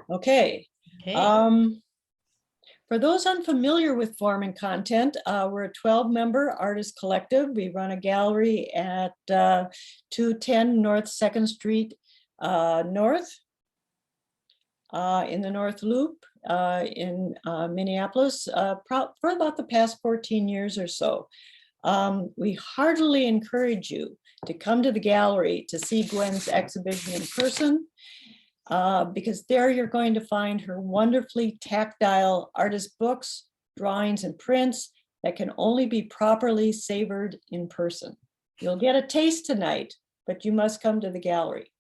Okay. Okay. For those unfamiliar with Form and Content, we're a 12-member artist collective. We run a gallery at 210 North 2nd Street North in the North Loop in Minneapolis for about the past 14 years or so. We heartily encourage you to come to the gallery to see Gwen's exhibition in person, because there you're going to find her wonderfully tactile artist books, drawings, and prints that can only be properly savored in person. You'll get a taste tonight, but you must come to the gallery.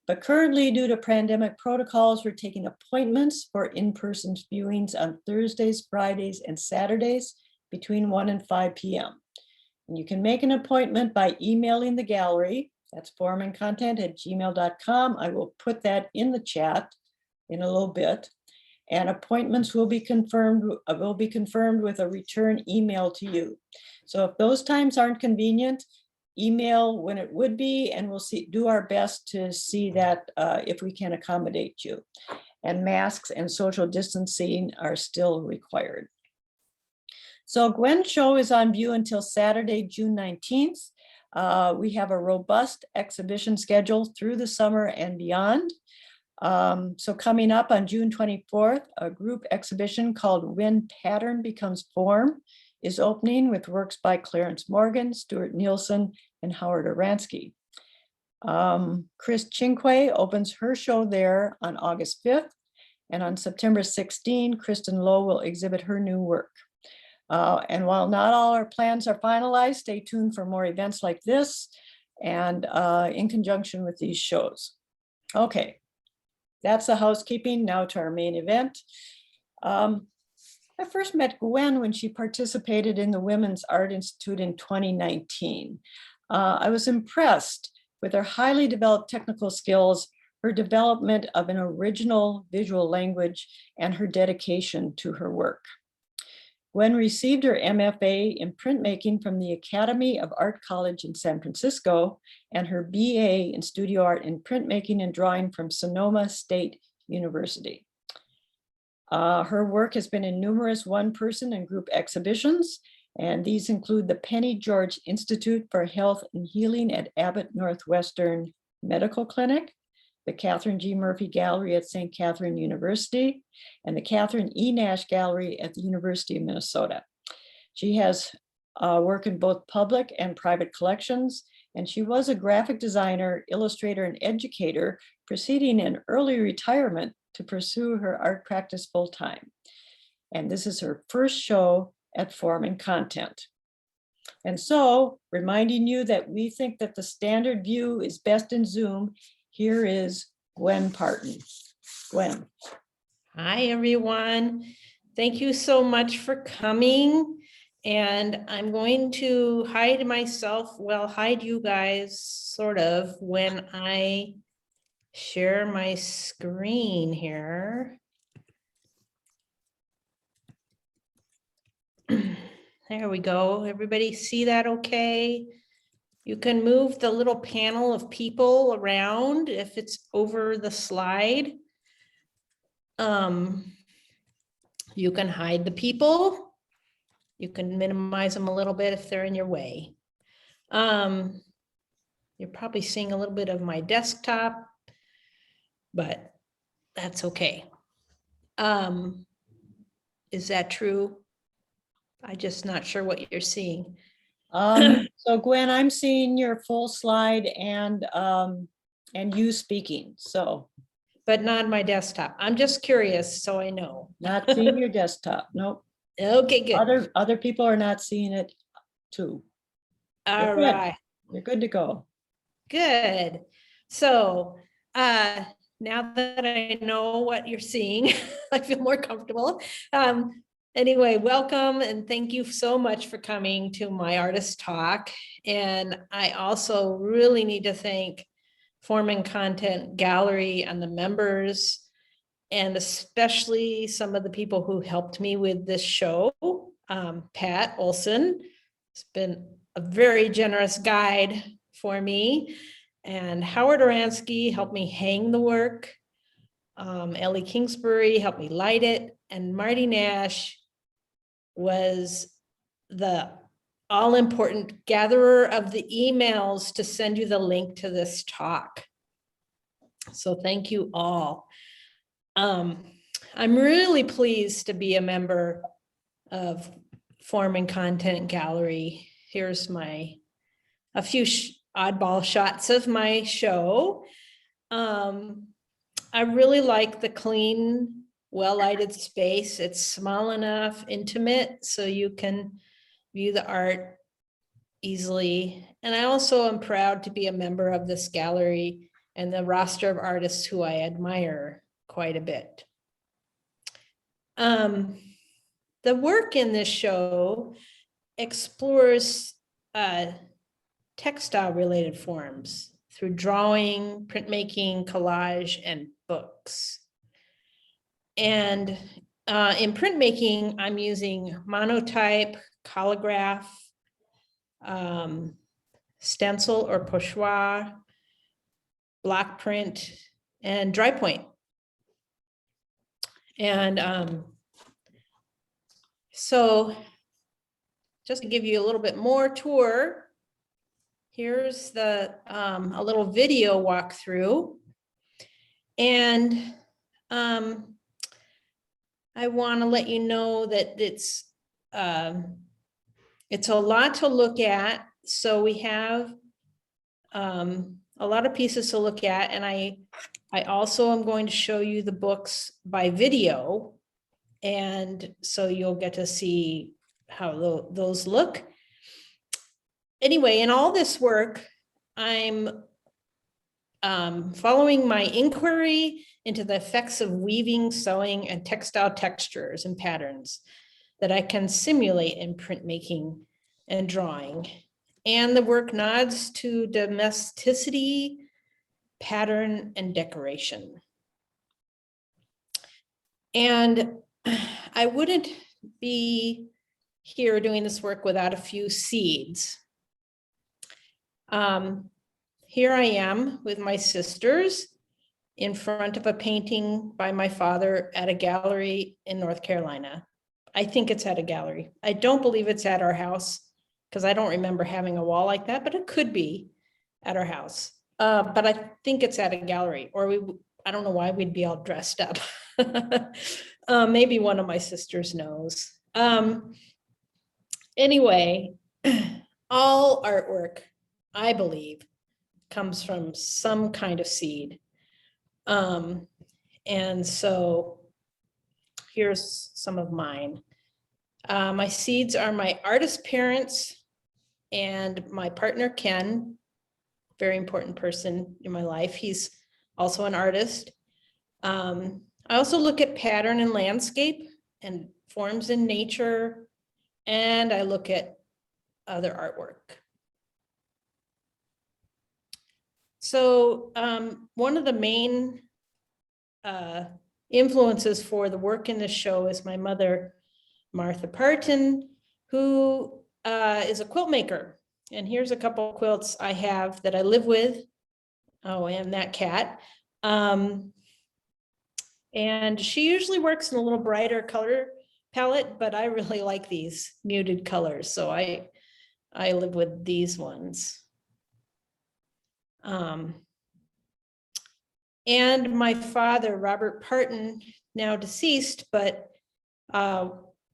But currently, due to pandemic protocols, we're taking appointments for in-person viewings on Thursdays, Fridays, and Saturdays between 1 and 5 p.m. And you can make an appointment by emailing the gallery. That's formandcontent@gmail.com. I will put that in the chat in a little bit. And appointments will be confirmed with a return email to you. So if those times aren't convenient, email when it would be, and we'll do our best to see that if we can accommodate you. And masks and social distancing are still required. So Gwen's show is on view until Saturday, June 19th. We have a robust exhibition schedule through the summer and beyond. So coming up on June 24th, a group exhibition called Gwen Partin Becomes Form is opening with works by Clarence Morgan, Stuart Nielsen, and Howard Oransky. Chris Chinque opens her show there on August 5th. And on September 16, Kristen Lowe will exhibit her new work. And while not all our plans are finalized, stay tuned for more events like this and in conjunction with these shows. Okay, that's the housekeeping. Now to our main event. I first met Gwen when she participated in the Women's Art Institute in 2019. I was impressed with her highly developed technical skills, her development of an original visual language, and her dedication to her work. Gwen received her MFA in printmaking from the Academy of Art College in San Francisco and her BA in studio art and printmaking and drawing from Sonoma State University. Her work has been in numerous one-person and group exhibitions, and these include the Penny George Institute for Health and Healing at Abbott Northwestern Medical Clinic, the Catherine G. Murphy Gallery at St. Catherine University, and the Catherine E. Nash Gallery at the University of Minnesota. She has work in both public and private collections, and she was a graphic designer, illustrator, and educator, proceeding in early retirement to pursue her art practice full-time. And this is her first show at Form and Content. And so, reminding you that we think that the standard view is best in Zoom, here is Gwen Partin. Gwen. Hi, everyone. Thank you so much for coming. And I'm going to hide myself, well, hide you guys sort of when I share my screen here. There we go. Everybody see that okay? You can move the little panel of people around if it's over the slide. You can hide the people. You can minimize them a little bit if they're in your way. You're probably seeing a little bit of my desktop, but that's okay. Is that true? I'm just not sure what you're seeing. So Gwen, I'm seeing your full slide and you speaking, so. But not my desktop. I'm just curious, so I know. Not seeing your desktop, nope. Okay, good. Other people are not seeing it too. All right. You're good to go. Good. So now that I know what you're seeing, I feel more comfortable. Anyway, welcome and thank you so much for coming to my artist talk. And I also really need to thank Form and Content Gallery and the members, and especially some of the people who helped me with this show. Pat Olson has been a very generous guide for me, and Howard Oransky helped me hang the work. Ellie Kingsbury helped me light it, and Marty Nash was the all-important gatherer of the emails to send you the link to this talk. So thank you all. I'm really pleased to be a member of Form+Content Gallery. Here's a few oddball shots of my show. I really like the clean, well-lighted space. It's small enough, intimate, so you can view the art easily. And I also am proud to be a member of this gallery and the roster of artists who I admire quite a bit. The work in this show explores textile-related forms through drawing, printmaking, collage, and books. And in printmaking, I'm using monotype, collograph, stencil or pochoir, block print, and dry point. And so just to give you a little bit more tour, here's a little video walkthrough. And I want to let you know that it's a lot to look at. So we have a lot of pieces to look at, and I also am going to show you the books by video, and so you'll get to see how those look. Anyway, in all this work, I'm following my inquiry into the effects of weaving, sewing, and textile textures and patterns that I can simulate in printmaking and drawing. And the work nods to domesticity, pattern, and decoration. And I wouldn't be here doing this work without a few seeds. Here I am with my sisters in front of a painting by my father at a gallery in North Carolina. I think it's at a gallery. I don't believe it's at our house because I don't remember having a wall like that, but it could be at our house. But I think it's at a gallery, or I don't know why we'd be all dressed up. Maybe one of my sisters knows. Anyway, all artwork, I believe, comes from some kind of seed. And so here's some of mine. My seeds are my artist parents and my partner, Ken, very important person in my life. He's also an artist. I also look at pattern and landscape and forms in nature, and I look at other artwork. So one of the main influences for the work in this show is my mother, Martha Partin, who is a quilt maker. And here's a couple of quilts I have that I live with. Oh, and that cat. And she usually works in a little brighter color palette, but I really like these muted colors. So I live with these ones. And my father, Robert Partin, now deceased, but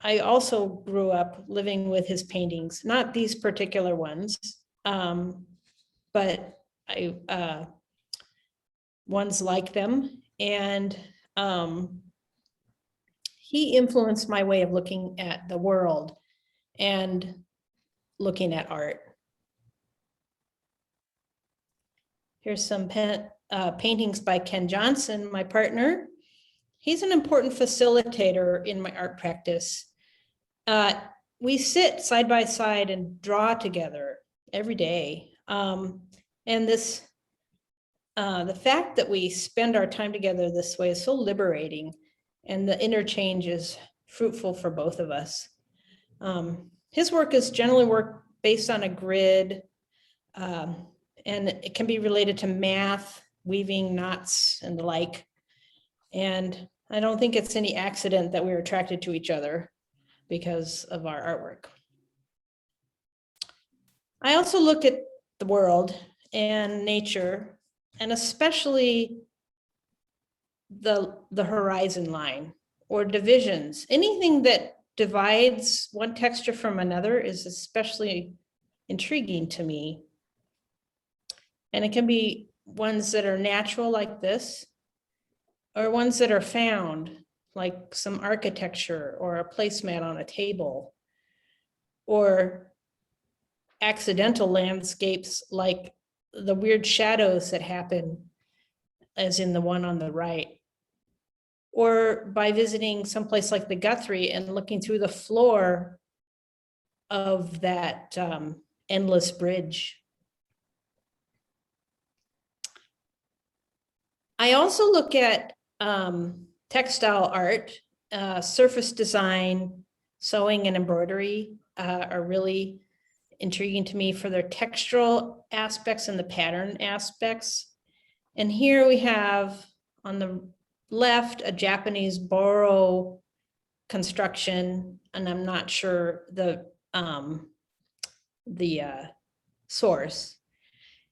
I also grew up living with his paintings, not these particular ones, but ones like them. And he influenced my way of looking at the world and looking at art. Here's some paintings by Ken Johnson, my partner. He's an important facilitator in my art practice. We sit side by side and draw together every day. And this, the fact that we spend our time together this way is so liberating, and the interchange is fruitful for both of us. His work is generally work based on a grid, and it can be related to math, weaving knots, and the like. And I don't think it's any accident that we're attracted to each other because of our artwork. I also look at the world and nature, and especially the horizon line or divisions. Anything that divides one texture from another is especially intriguing to me. And it can be ones that are natural like this, or ones that are found, like some architecture or a placemat on a table, or accidental landscapes like the weird shadows that happen, as in the one on the right, or by visiting someplace like the Guthrie and looking through the floor of that endless bridge. I also look at textile art, surface design, sewing and embroidery are really intriguing to me for their textural aspects and the pattern aspects. And here we have on the left a Japanese boro construction, and I'm not sure the source.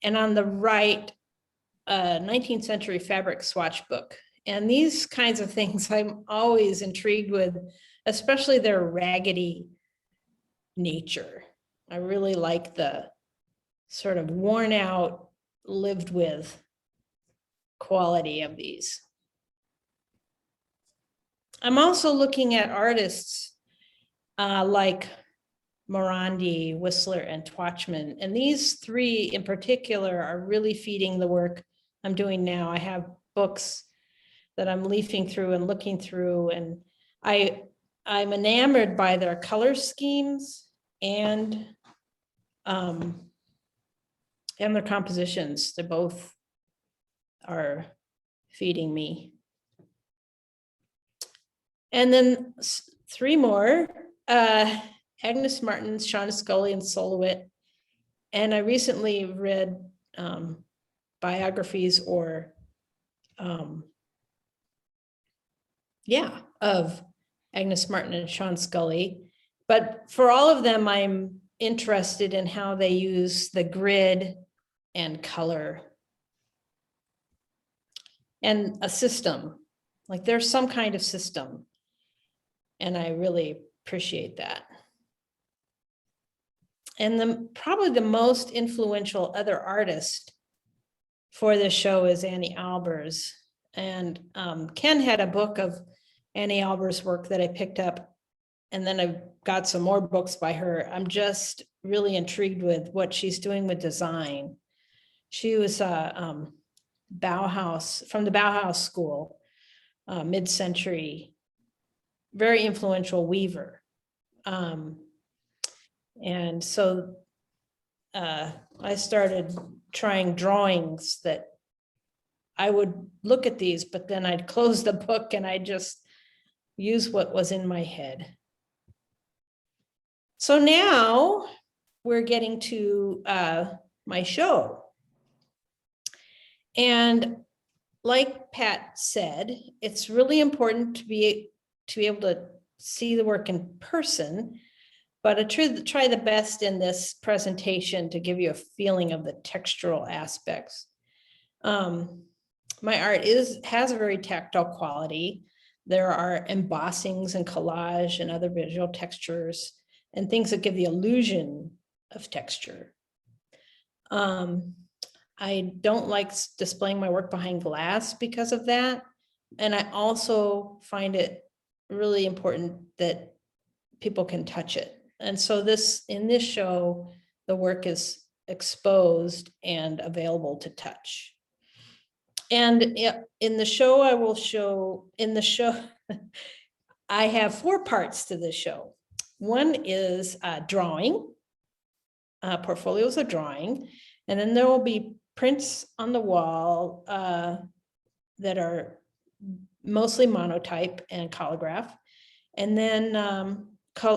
And on the right, 19th century fabric swatch book. And these kinds of things I'm always intrigued with, especially their raggedy nature. I really like the sort of worn out, lived with quality of these. I'm also looking at artists like Morandi, Whistler, and Twatchman. And these three in particular are really feeding the work I'm doing now. I have books that I'm leafing through and looking through, and I'm enamored by their color schemes and their compositions. They both are feeding me. And then three more, Agnes Martin, Shauna Scully, and Solowit. And I recently read biographies or of Agnes Martin and Sean Scully. But for all of them, I'm interested in how they use the grid and color and a system. Like there's some kind of system. And I really appreciate that. And probably the most influential other artist for this show is Annie Albers. And Ken had a book of Annie Albers' work that I picked up, and then I've got some more books by her. I'm just really intrigued with what she's doing with design. She was from the Bauhaus school, mid-century, very influential weaver. And so I started trying drawings that I would look at these, but then I'd close the book and I'd just use what was in my head. So now we're getting to my show. And like Pat said, it's really important to be able to see the work in person, but I try the best in this presentation to give you a feeling of the textural aspects. My art has a very tactile quality. There are embossings and collage and other visual textures and things that give the illusion of texture. I don't like displaying my work behind glass because of that. And I also find it really important that people can touch it. And so in this show, the work is exposed and available to touch. And in the show, I have 4 parts to the show. One is drawing, portfolios of drawing, and then there will be prints on the wall that are mostly monotype and collograph, and then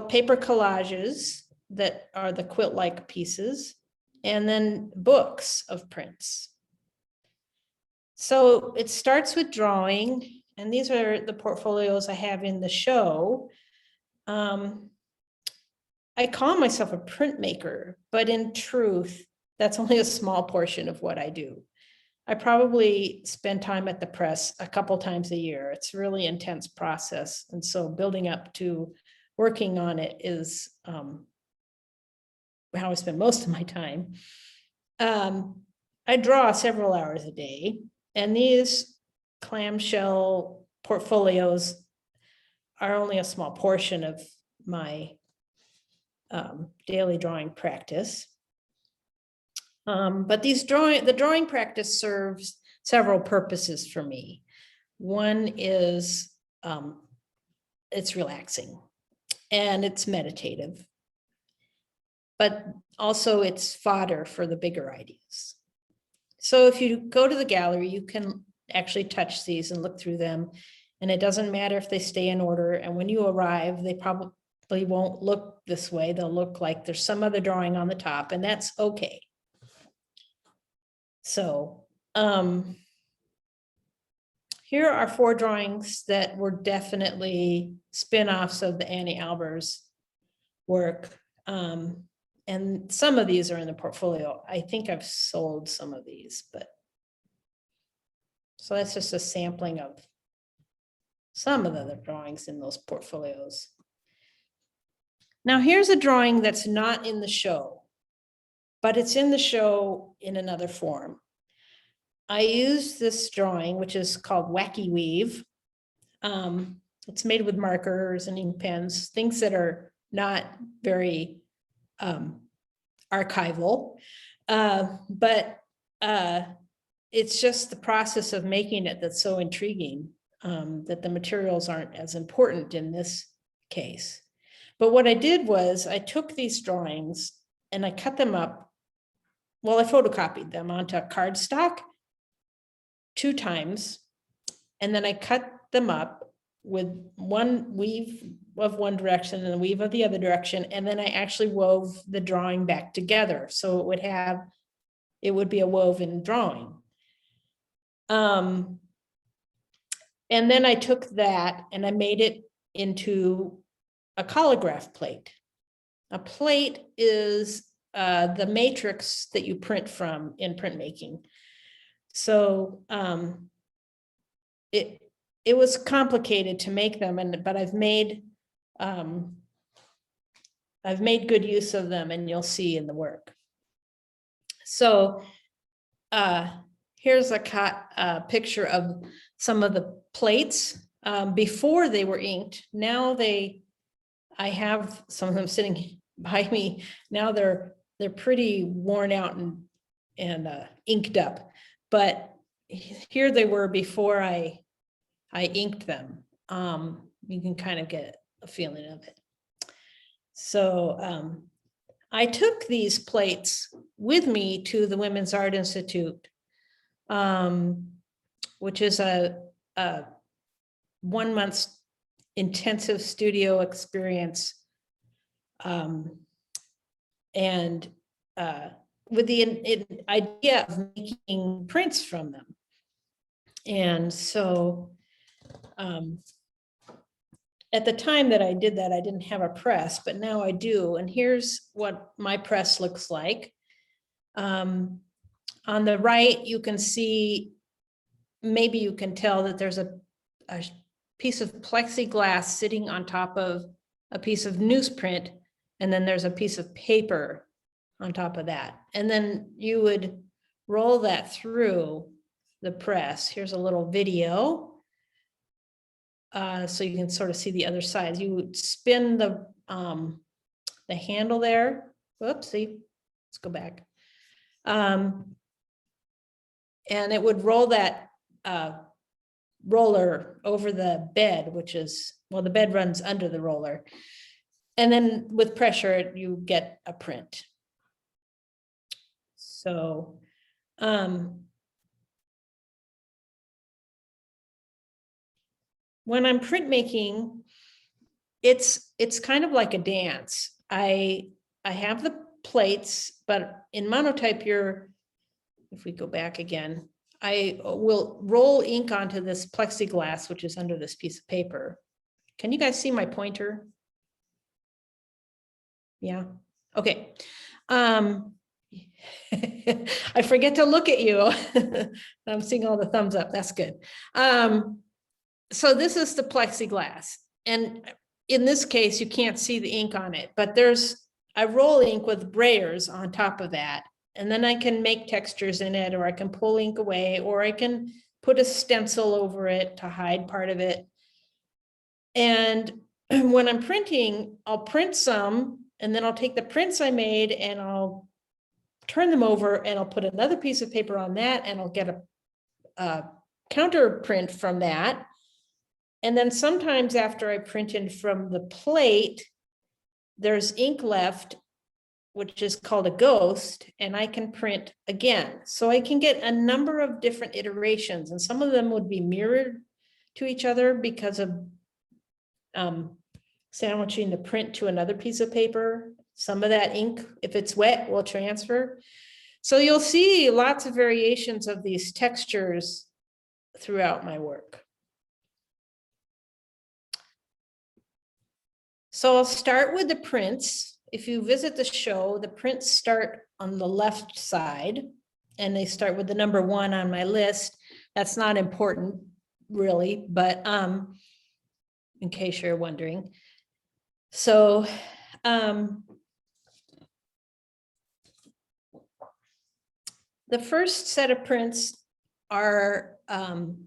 paper collages that are the quilt-like pieces, and then books of prints. So it starts with drawing, And these are the portfolios I have in the show. I call myself a printmaker, but in truth, that's only a small portion of what I do. I probably spend time at the press a couple times a year. It's a really intense process. And so building up to working on it is how I spend most of my time. I draw several hours a day, and these clamshell portfolios are only a small portion of my daily drawing practice. But the drawing practice serves several purposes for me. One is it's relaxing and it's meditative, but also it's fodder for the bigger ideas. So if you go to the gallery, you can actually touch these and look through them, and it doesn't matter if they stay in order. And when you arrive, they probably won't look this way. They'll look like there's some other drawing on the top, and that's okay. So here are 4 drawings that were definitely spin-offs of the Annie Albers work. And some of these are in the portfolio. I think I've sold some of these, but so that's just a sampling of some of the other drawings in those portfolios. Now here's a drawing that's not in the show, but it's in the show in another form. I use this drawing, which is called Wacky Weave. It's made with markers and ink pens, things that are not very archival, but it's just the process of making it that's so intriguing, that the materials aren't as important in this case. But what I did was I took these drawings and I cut them up. Well, I photocopied them onto cardstock 2 times, and then I cut them up with one weave of one direction and a weave of the other direction, and then I actually wove the drawing back together, so it would be a woven drawing. And then I took that and I made it into a collagraph plate. A plate is the matrix that you print from in printmaking. So it was complicated to make them, but I've made good use of them, and you'll see in the work. So here's a picture of some of the plates before they were inked. Now I have some of them sitting by me. Now they're pretty worn out and inked up, but here they were before I inked them. You can kind of get a feeling of it. So I took these plates with me to the Women's Art Institute, which is a 1-month intensive studio experience, and with the idea of making prints from them. And so at the time that I did that, I didn't have a press, but now I do. And here's what my press looks like. On the right, you can see, maybe you can tell that there's a piece of plexiglass sitting on top of a piece of newsprint, and then there's a piece of paper on top of that. And then you would roll that through the press. Here's a little video. So you can sort of see the other side. You would spin the handle there. Whoopsie, let's go back. And it would roll that roller over the bed, which is, well, the bed runs under the roller. And then with pressure, you get a print. So, when I'm printmaking, it's kind of like a dance. I have the plates, but in monotype, if we go back again, I will roll ink onto this plexiglass, which is under this piece of paper. Can you guys see my pointer? Yeah, okay. I forget to look at you. I'm seeing all the thumbs up, that's good. So this is the plexiglass. And in this case, you can't see the ink on it, but I roll ink with brayers on top of that. And then I can make textures in it, or I can pull ink away, or I can put a stencil over it to hide part of it. And when I'm printing, I'll print some, and then I'll take the prints I made and I'll turn them over, and I'll put another piece of paper on that, and I'll get a counter print from that. And then sometimes after I printed from the plate, there's ink left, which is called a ghost, and I can print again. So I can get a number of different iterations, and some of them would be mirrored to each other because of sandwiching the print to another piece of paper. Some of that ink, if it's wet, will transfer. So you'll see lots of variations of these textures throughout my work. So I'll start with the prints. If you visit the show, the prints start on the left side, and they start with the number 1 on my list. That's not important really, but in case you're wondering. So the first set of prints are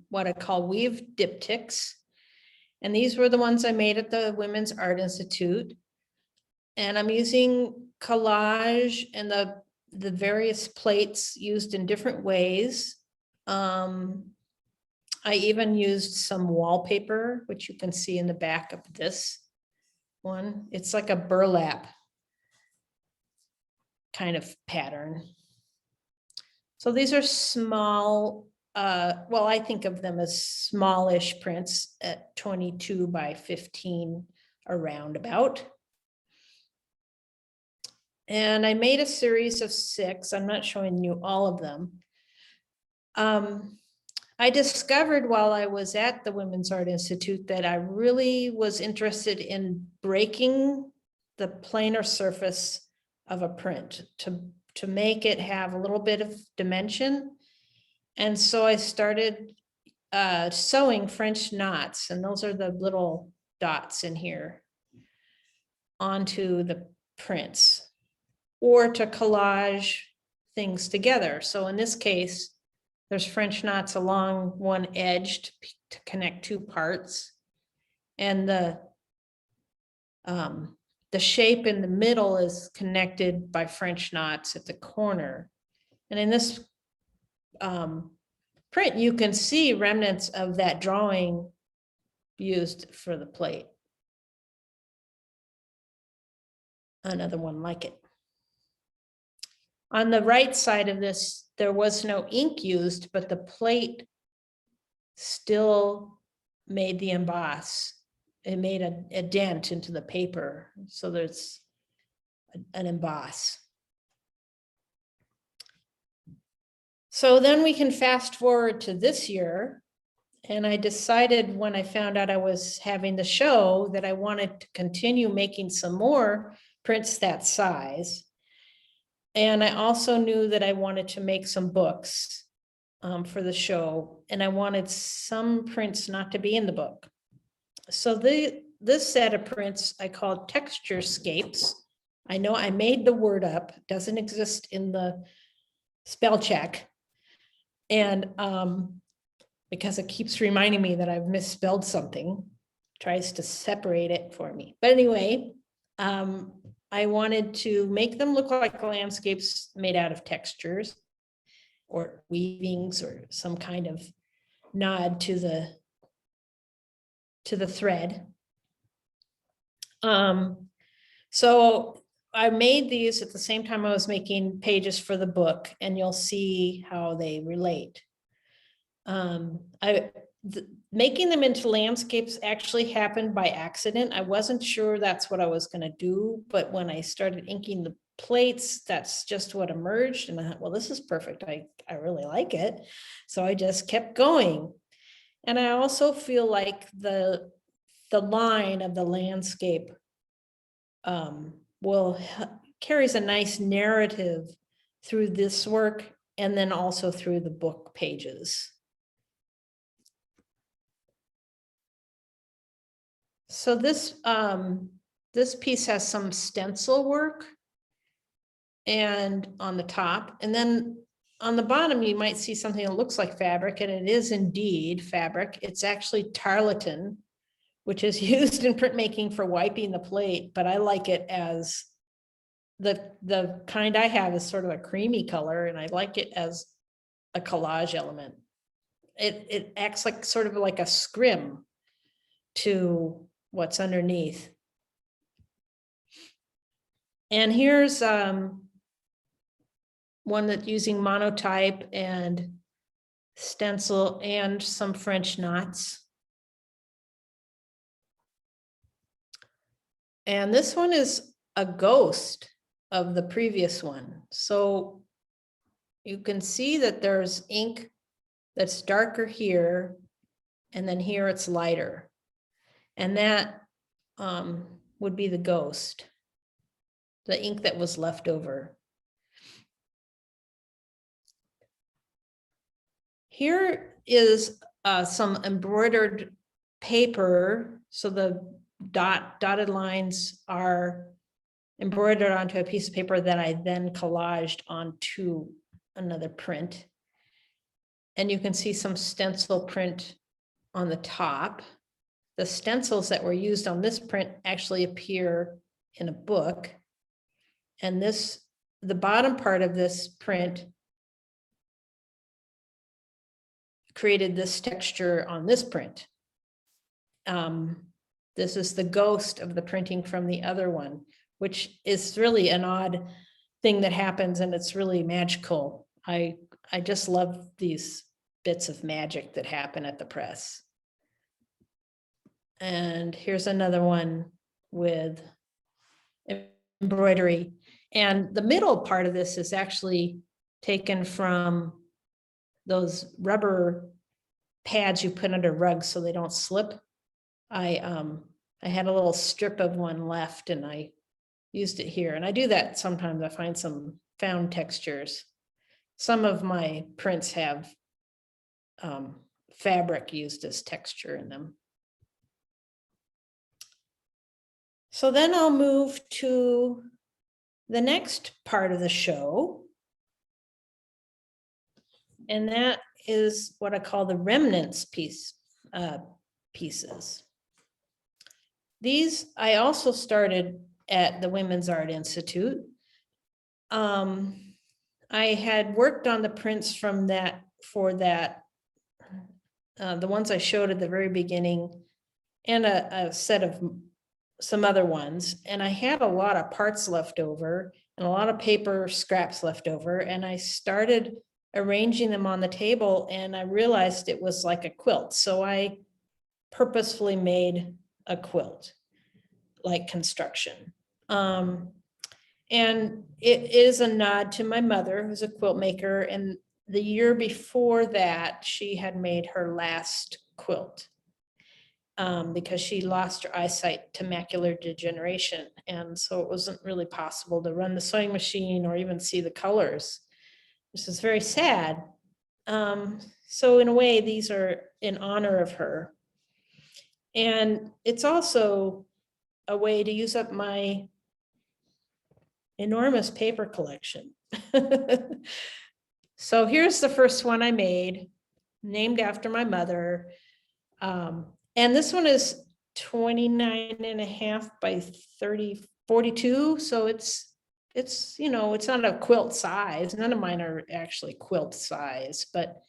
what I call weave diptychs. And these were the ones I made at the Women's Art Institute. And I'm using collage and the various plates used in different ways. I even used some wallpaper, which you can see in the back of this one. It's like a burlap kind of pattern. So these are small, well, I think of them as smallish prints at 22 by 15 or roundabout. And I made a series of 6. I'm not showing you all of them. I discovered while I was at the Women's Art Institute that I really was interested in breaking the planar surface of a print to make it have a little bit of dimension. And so I started sewing French knots, and those are the little dots in here, onto the prints, or to collage things together. So in this case, there's French knots along one edge to connect 2 parts. And the shape in the middle is connected by French knots at the corner. And in this print, you can see remnants of that drawing used for the plate. Another one like it. On the right side of this, there was no ink used, but the plate still made the emboss. It made a dent into the paper. So there's an emboss. So then we can fast forward to this year. And I decided when I found out I was having the show that I wanted to continue making some more prints that size. And I also knew that I wanted to make some books for the show, and I wanted some prints not to be in the book. So this set of prints I called Texturescapes. I know I made the word up, doesn't exist in the spell check. And because it keeps reminding me that I've misspelled something, tries to separate it for me. But anyway, I wanted to make them look like landscapes made out of textures or weavings or some kind of nod to the thread. So I made these at the same time I was making pages for the book, and you'll see how they relate. Making them into landscapes actually happened by accident. I wasn't sure that's what I was going to do, but when I started inking plates. That's just what emerged. And I thought, well, this is perfect. I really like it. So I just kept going. And I also feel like the line of the landscape carries a nice narrative through this work and then also through the book pages. So this piece has some stencil work and on the top, and then on the bottom you might see something that looks like fabric, and it is indeed fabric. It's actually tarlatan, which is used in printmaking for wiping the plate, but I like it as the kind I have is sort of a creamy color, and I like it as a collage element. It acts like sort of like a scrim to what's underneath. And here's one that's using monotype and stencil and some French knots. And this one is a ghost of the previous one. So you can see that there's ink that's darker here, and then here it's lighter. And that would be the ghost, the ink that was left over. Here is some embroidered paper. So the dotted lines are embroidered onto a piece of paper that I then collaged onto another print. And you can see some stencil print on the top. The stencils that were used on this print actually appear in a book. And the bottom part of this print created this texture on this print. This is the ghost of the printing from the other one, which is really an odd thing that happens, and it's really magical. I just love these bits of magic that happen at the press. And here's another one with embroidery. And the middle part of this is actually taken from those rubber pads you put under rugs so they don't slip. I had a little strip of one left and I used it here. And I do that sometimes. I find some found textures. Some of my prints have fabric used as texture in them. So then I'll move to the next part of the show. And that is what I call the Remnants Piece pieces. These I also started at the Women's Art Institute. I had worked on the prints from that, the ones I showed at the very beginning, and a set of some other ones. And I had a lot of parts left over and a lot of paper scraps left over. And I started arranging them on the table and I realized it was like a quilt. So I purposefully made a quilt like construction. And it is a nod to my mother, who's a quilt maker. And the year before that, she had made her last quilt because she lost her eyesight to macular degeneration. And so it wasn't really possible to run the sewing machine or even see the colors. This is very sad. So in a way, these are in honor of her. And it's also a way to use up my enormous paper collection. So here's the first one I made, named after my mother. And this one is 29.5 by 42. So it's, you know, it's not a quilt size. None of mine are actually quilt size, but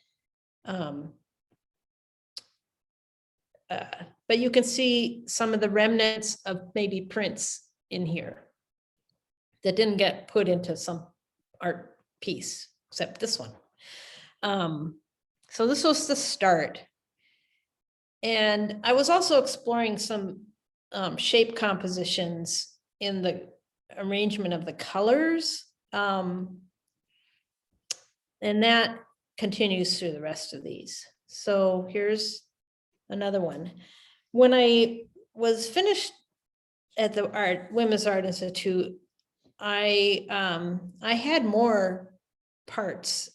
you can see some of the remnants of maybe prints in here that didn't get put into some art piece, except this one. So this was the start. And I was also exploring some shape compositions in the arrangement of the colors. And that continues through the rest of these. So here's another one. When I was finished at the Women's Art Institute, I had more parts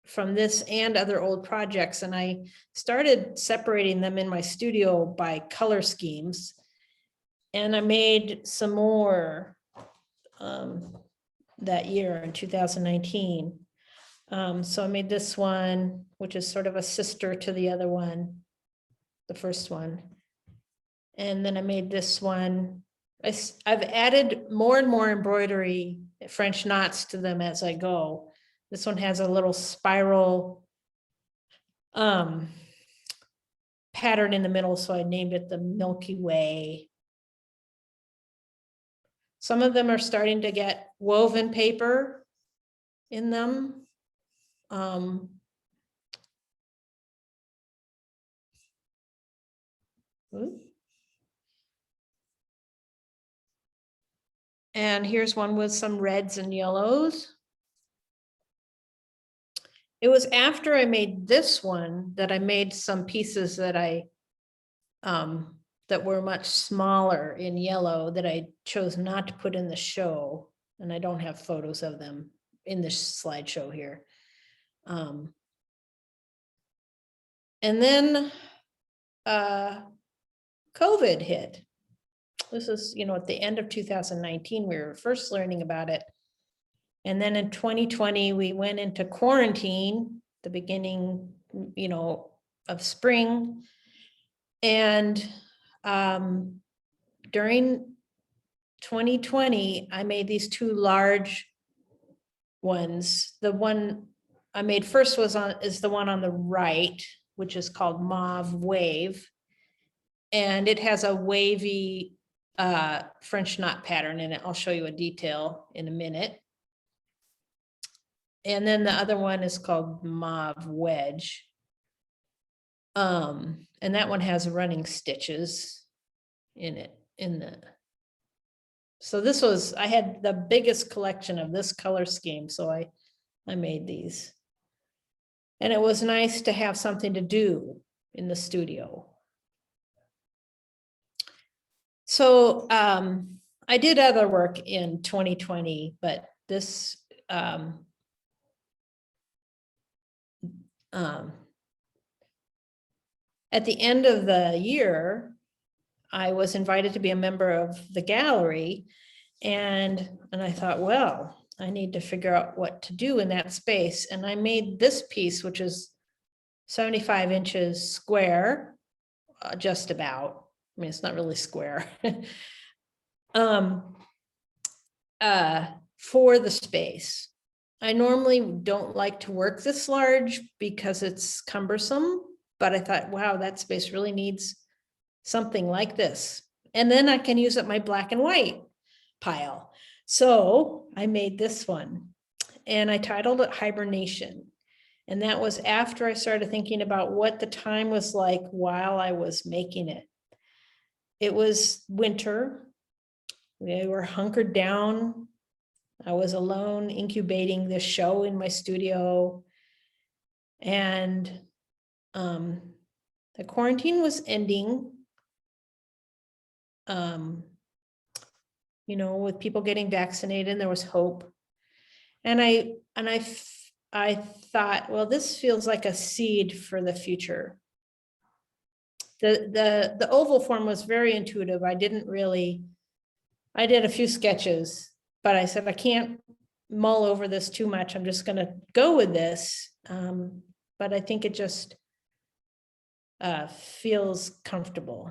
from this and other old projects, and I started separating them in my studio by color schemes. And I made some more that year in 2019. So I made this one, which is sort of a sister to the other one, the first one. And then I made this one. I've added more and more embroidery, French knots to them as I go. This one has a little spiral pattern in the middle, so I named it the Milky Way. Some of them are starting to get woven paper in them. And here's one with some reds and yellows. It was after I made this one that I made some pieces that that were much smaller in yellow that I chose not to put in the show. And I don't have photos of them in this slideshow here. And then COVID hit. This is, at the end of 2019, we were first learning about it. And then in 2020, we went into quarantine, the beginning, of spring. And during 2020, I made these two large ones. The one I made first is the one on the right, which is called Mauve Wave. And it has a wavy French knot pattern in it. I'll show you a detail in a minute. And then the other one is called Mauve Wedge. And that one has running stitches in it. So this was, I had the biggest collection of this color scheme. So I made these. And it was nice to have something to do in the studio. So I did other work in 2020, but this at the end of the year, I was invited to be a member of the gallery, and I thought, well, I need to figure out what to do in that space. And I made this piece, which is 75 inches square, just about. I mean, it's not really square. For the space. I normally don't like to work this large because it's cumbersome, but I thought, wow, that space really needs something like this. And then I can use up my black and white pile. So I made this one and I titled it Hibernation. And that was after I started thinking about what the time was like while I was making it. It was winter. We were hunkered down. I was alone incubating this show in my studio. And the quarantine was ending. With people getting vaccinated, there was hope. And I thought, well, this feels like a seed for the future. The oval form was very intuitive. I did a few sketches, but I said, I can't mull over this too much. I'm just going to go with this. But I think it just feels comfortable.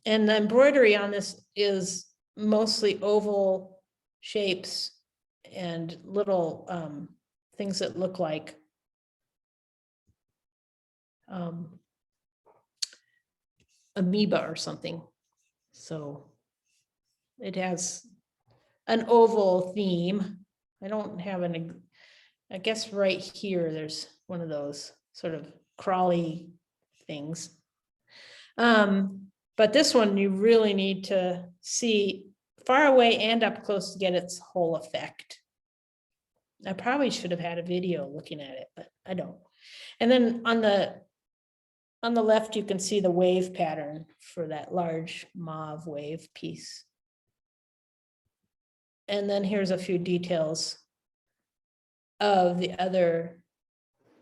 And the embroidery on this is mostly oval shapes and little things that look like amoeba or something. So it has an oval theme. I don't have I guess right here, there's one of those sort of crawly things. But this one, you really need to see far away and up close to get its whole effect. I probably should have had a video looking at it, but I don't. And then on the left, you can see the wave pattern for that large mauve wave piece. And then here's a few details of the other,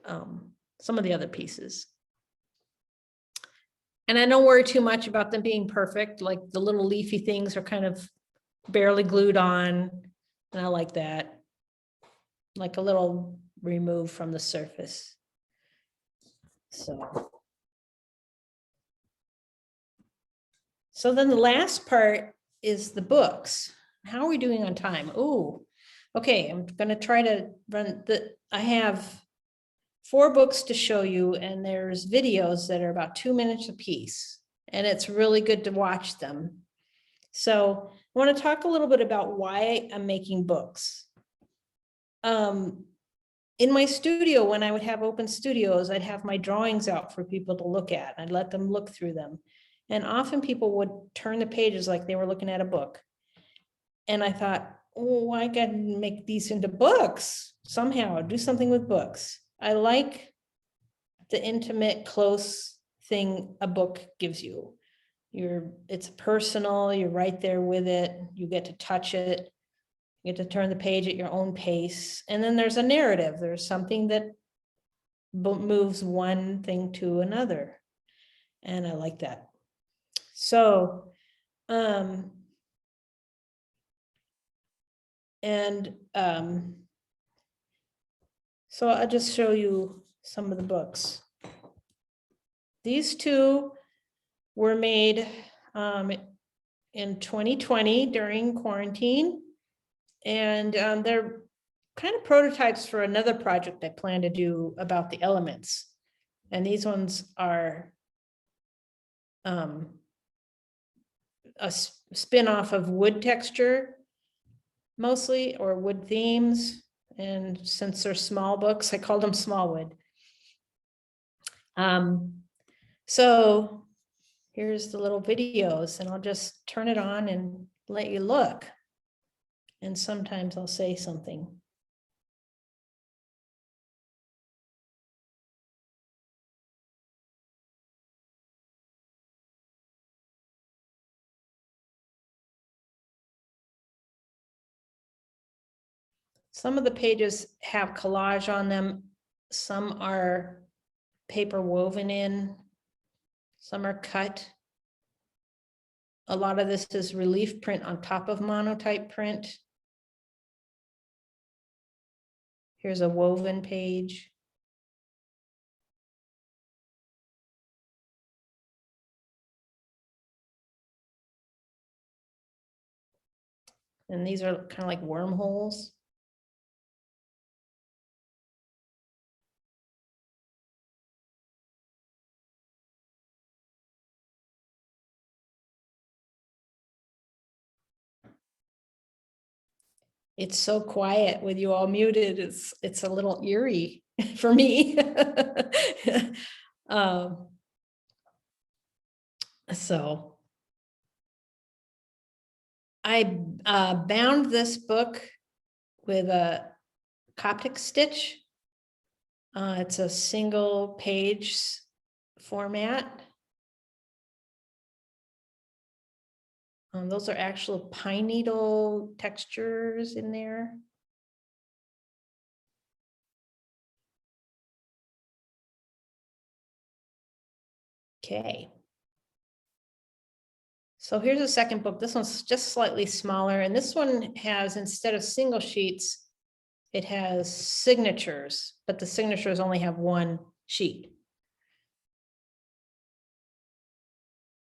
some of the other pieces. And I don't worry too much about them being perfect, like the little leafy things are kind of barely glued on, and I like that. Like a little remove from the surface. So then the last part is the books. How are we doing on time? Oh, okay, I'm gonna try to run I have 4 books to show you, and there's videos that are about 2 minutes a piece, and it's really good to watch them. So I want to talk a little bit about why I'm making books. In my studio, when I would have open studios, I'd have my drawings out for people to look at. I'd let them look through them. And often people would turn the pages like they were looking at a book. And I thought, oh, I got to make these into books somehow, do something with books. I like the intimate, close thing a book gives you. It's personal, you're right there with it, you get to touch it. You get to turn the page at your own pace. And then there's a narrative. There's something that moves one thing to another. And I like that. So, so I'll just show you some of the books. These 2 were made in 2020 during quarantine. And they're kind of prototypes for another project I plan to do about the elements. And these ones are a spin-off of wood texture, mostly, or wood themes. And since they're small books, I called them small wood. So here's the little videos, and I'll just turn it on and let you look. And sometimes I'll say something. Some of the pages have collage on them. Some are paper woven in. Some are cut. A lot of this is relief print on top of monotype print. Here's a woven page. And these are kind of like wormholes. It's so quiet with you all muted. It's a little eerie for me. So I bound this book with a Coptic stitch. It's a single page format. Those are actual pine needle textures in there. Okay. So here's a second book. This one's just slightly smaller. And this one has, instead of single sheets, it has signatures, but the signatures only have 1 sheet.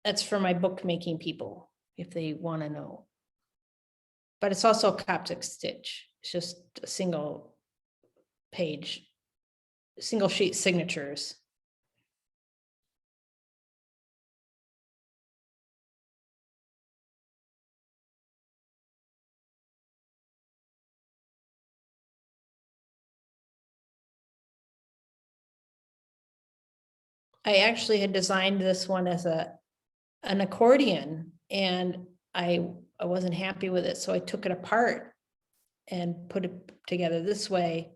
That's for my bookmaking people, if they want to know. But it's also a Coptic stitch. It's just a single page, single sheet signatures. I actually had designed this one as an accordion, and I I wasn't happy with it, so I took it apart and put it together this way.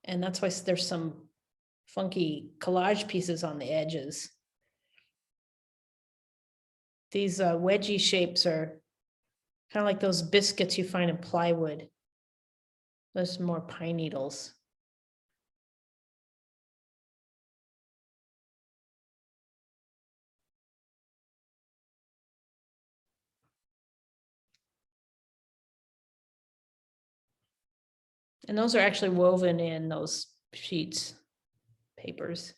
And that's why there's some funky collage pieces on the edges. These wedgie shapes are kind of like those biscuits you find in plywood. Those are more pine needles. And those are actually woven in those sheets, papers.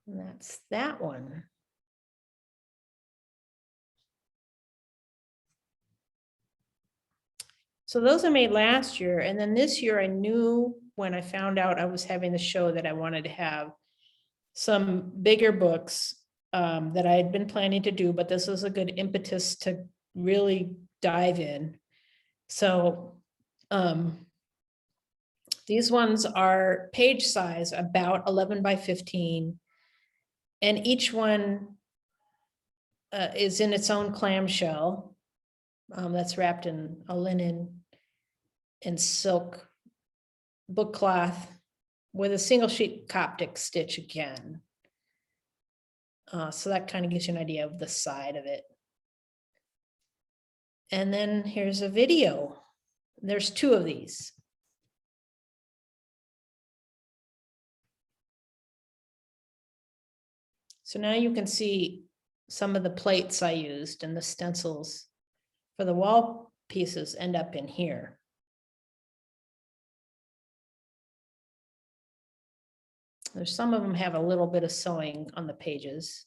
And that's that one. So those I made last year. And then this year I knew when I found out I was having the show that I wanted to have some bigger books that I had been planning to do, but this was a good impetus to really dive in. So these ones are page size, about 11 by 15. And each one is in its own clamshell that's wrapped in a linen and silk book cloth with a single sheet Coptic stitch again. So that kind of gives you an idea of the side of it. And then here's a video. There's 2 of these. So now you can see some of the plates I used and the stencils for the wall pieces end up in here. There's some of them have a little bit of sewing on the pages.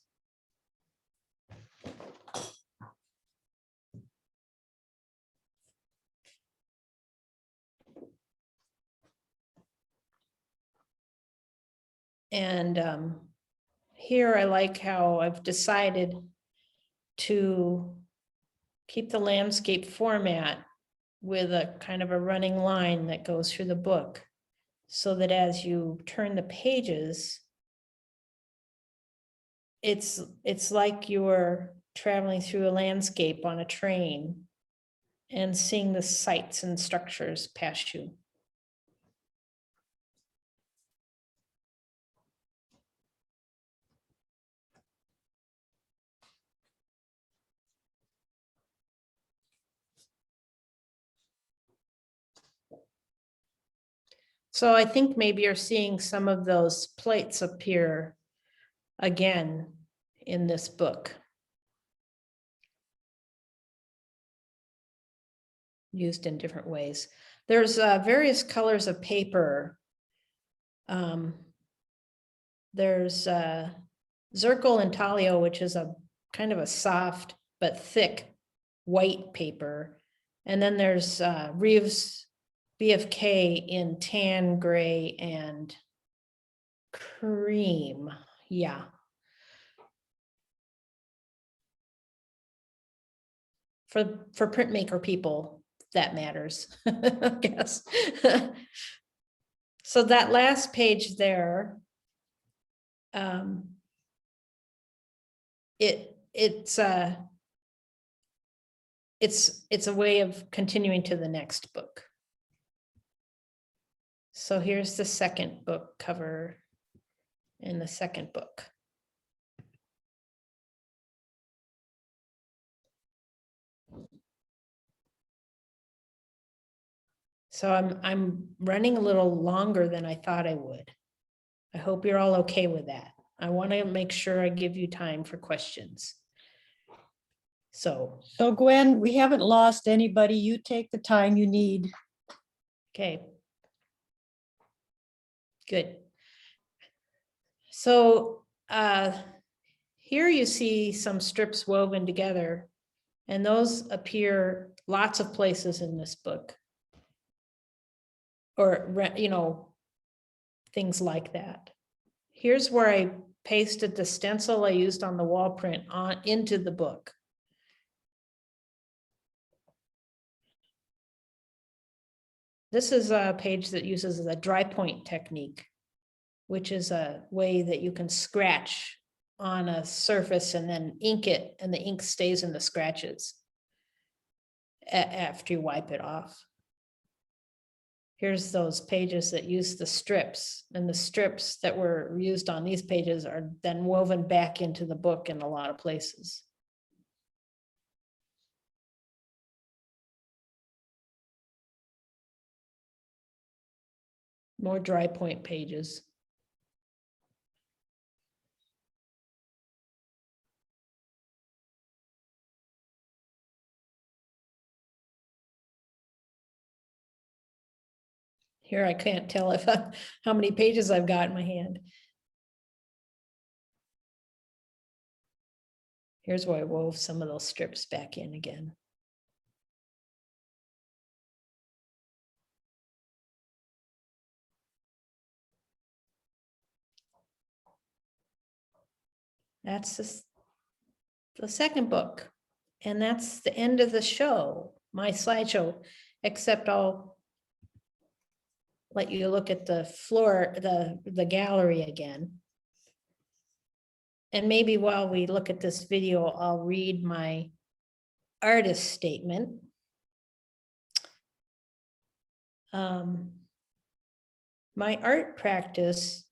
And here I like how I've decided to keep the landscape format with a kind of a running line that goes through the book, so that as you turn the pages, it's like you're traveling through a landscape on a train and seeing the sights and structures past you. So I think maybe you're seeing some of those plates appear again in this book, used in different ways. There's various colors of paper. There's Zircon Intaglio, which is a kind of a soft but thick white paper. And then there's Reeves BFK in tan, gray, and cream. Yeah. For printmaker people, that matters, I guess. So that last page there, it's a way of continuing to the next book. So here's the second book cover in the second book. So I'm running a little longer than I thought I would. I hope you're all okay with that. I want to make sure I give you time for questions. So Gwen, we haven't lost anybody. You take the time you need. okay. Good. So here you see some strips woven together, and those appear lots of places in this book. Or, you know, things like that. Here's where I pasted the stencil I used on the wall print into the book. This is a page that uses the dry point technique, which is a way that you can scratch on a surface and then ink it, and the ink stays in the scratches after you wipe it off. Here's those pages that use the strips, and the strips that were used on these pages are then woven back into the book in a lot of places. More dry point pages. Here, I can't tell if how many pages I've got in my hand. Here's where I wove some of those strips back in again. That's the second book. And that's the end of the show, my slideshow, except I'll let you look at the floor, the gallery again. And maybe while we look at this video, I'll read my artist statement. My art practice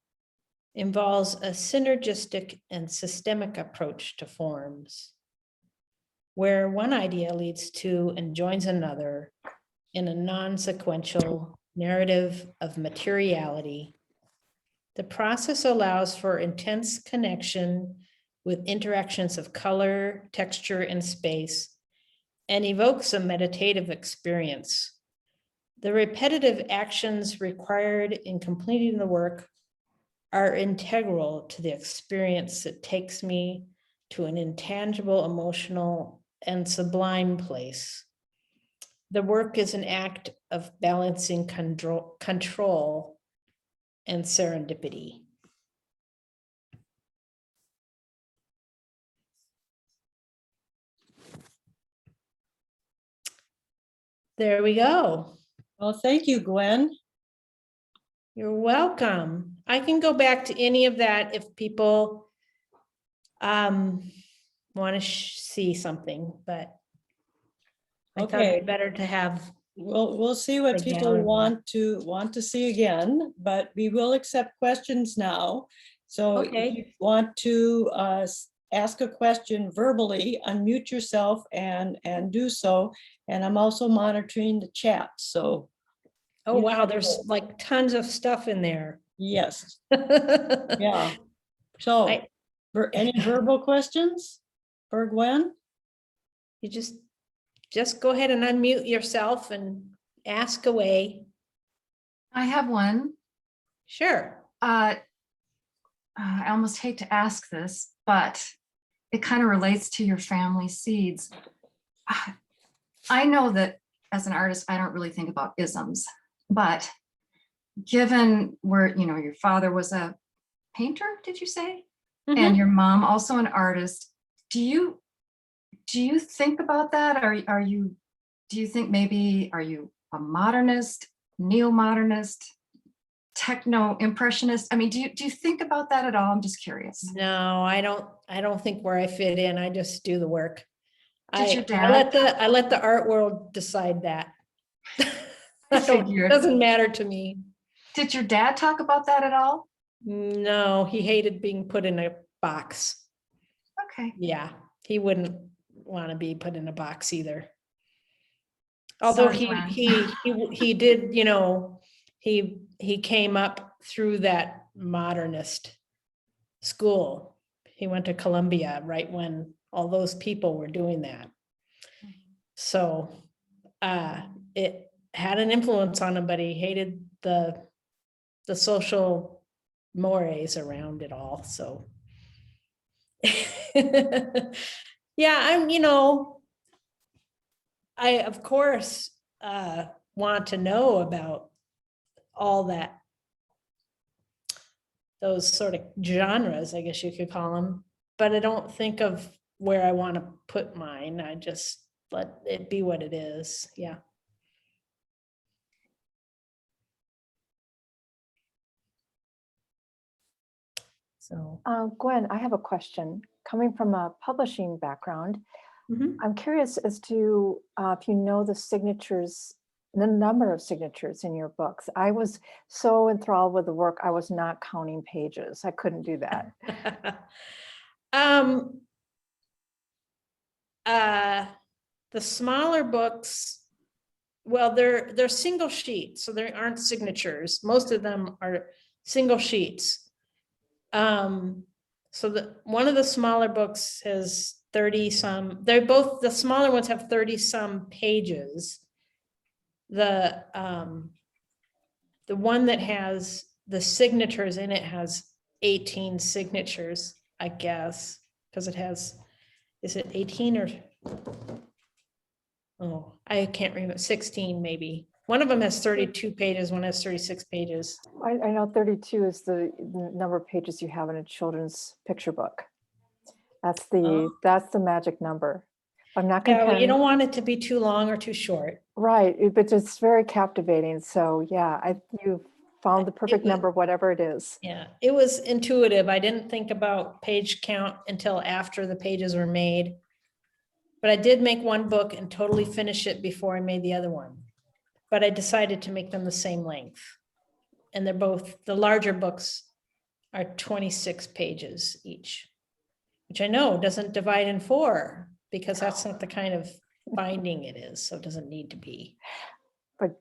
involves a synergistic and systemic approach to forms, where one idea leads to and joins another in a non-sequential narrative of materiality. The process allows for intense connection with interactions of color, texture, and space, and evokes a meditative experience. The repetitive actions required in completing the work are integral to the experience that takes me to an intangible, emotional, and sublime place. The work is an act of balancing control and serendipity. There we go. Well, thank you, Gwen. You're welcome. I can go back to any of that if people want to see something, but I thought Okay. it'd better to have. We'll see what The people gallery. want to see again, but we will accept questions now. So if Okay. you want to ask a question verbally, unmute yourself and do so. And I'm also monitoring the chat. So Oh, you wow, know, there's like tons of stuff in there. yes, Yeah. yeah. So for any verbal questions for Gwen? You just go ahead and unmute yourself and ask away. I have one. Sure. I almost hate to ask this, but it kind of relates to your family seeds. I know that as an artist, I don't really think about isms, but given where, you know, your father was a painter, did you say? And your mom also an artist, do you think about that? Do you think maybe, are you a modernist, neo-modernist, techno-impressionist? I mean, do you think about that at all? I'm just curious. No, I don't think where I fit in. I just do the work. Did your I let the art world decide that. It doesn't matter to me. Did your dad talk about that at all? No, he hated being put in a box. Okay. Yeah, he wouldn't want to be put in a box either. Although Sorry, Gwen. he did, you know, he came up through that modernist school. He went to Columbia right when all those people were doing that. So it had an influence on him, but he hated the social mores around it all. So yeah, I'm, you know, I of course want to know about all that, those sort of genres, I guess you could call them, but I don't think of where I want to put mine. I just let it be what it is. Yeah. So. Gwen, I have a question. Coming from a publishing background, Mhm. I'm curious as to if you know the signatures, the number of signatures in your books. I was so enthralled with the work, I was not counting pages. I couldn't do that. The smaller books, well, they're single sheets, so there aren't signatures. Most of them are single sheets. So one of the smaller books has 30 some, the smaller ones have 30 some pages. The one that has the signatures in it has 18 signatures, I guess, because it has, is it 18 or? Oh, I can't remember, 16 maybe. One of them has 32 pages, one has 36 pages. I know 32 is the number of pages you have in a children's picture book. That's the magic number. I'm not Yeah, well, comparing. you don't want it to be too long or too short. Right, but it's very captivating. So yeah, you found the perfect number, whatever it is. Yeah, it was intuitive. I didn't think about page count until after the pages were made. But I did make one book and totally finish it before I made the other one. But I decided to make them the same length. And they're both, the larger books are 26 pages each, which I know doesn't divide in 4 because that's not the kind of binding it is. So it doesn't need to be. But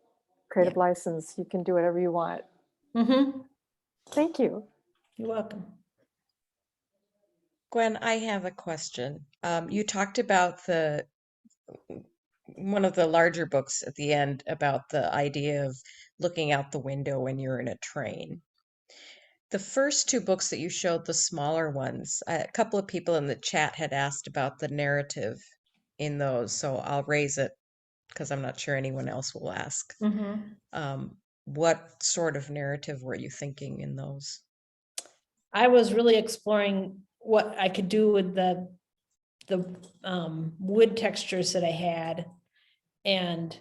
creative license, you can do whatever you want. Mm-hmm. Thank you. You're welcome. Gwen, I have a question. You talked about one of the larger books at the end about the idea of looking out the window when you're in a train. The first 2 books that you showed, the smaller ones, a couple of people in the chat had asked about the narrative in those, so I'll raise it because I'm not sure anyone else will ask. Mm-hmm. What sort of narrative were you thinking in those? I was really exploring what I could do with the wood textures that I had. And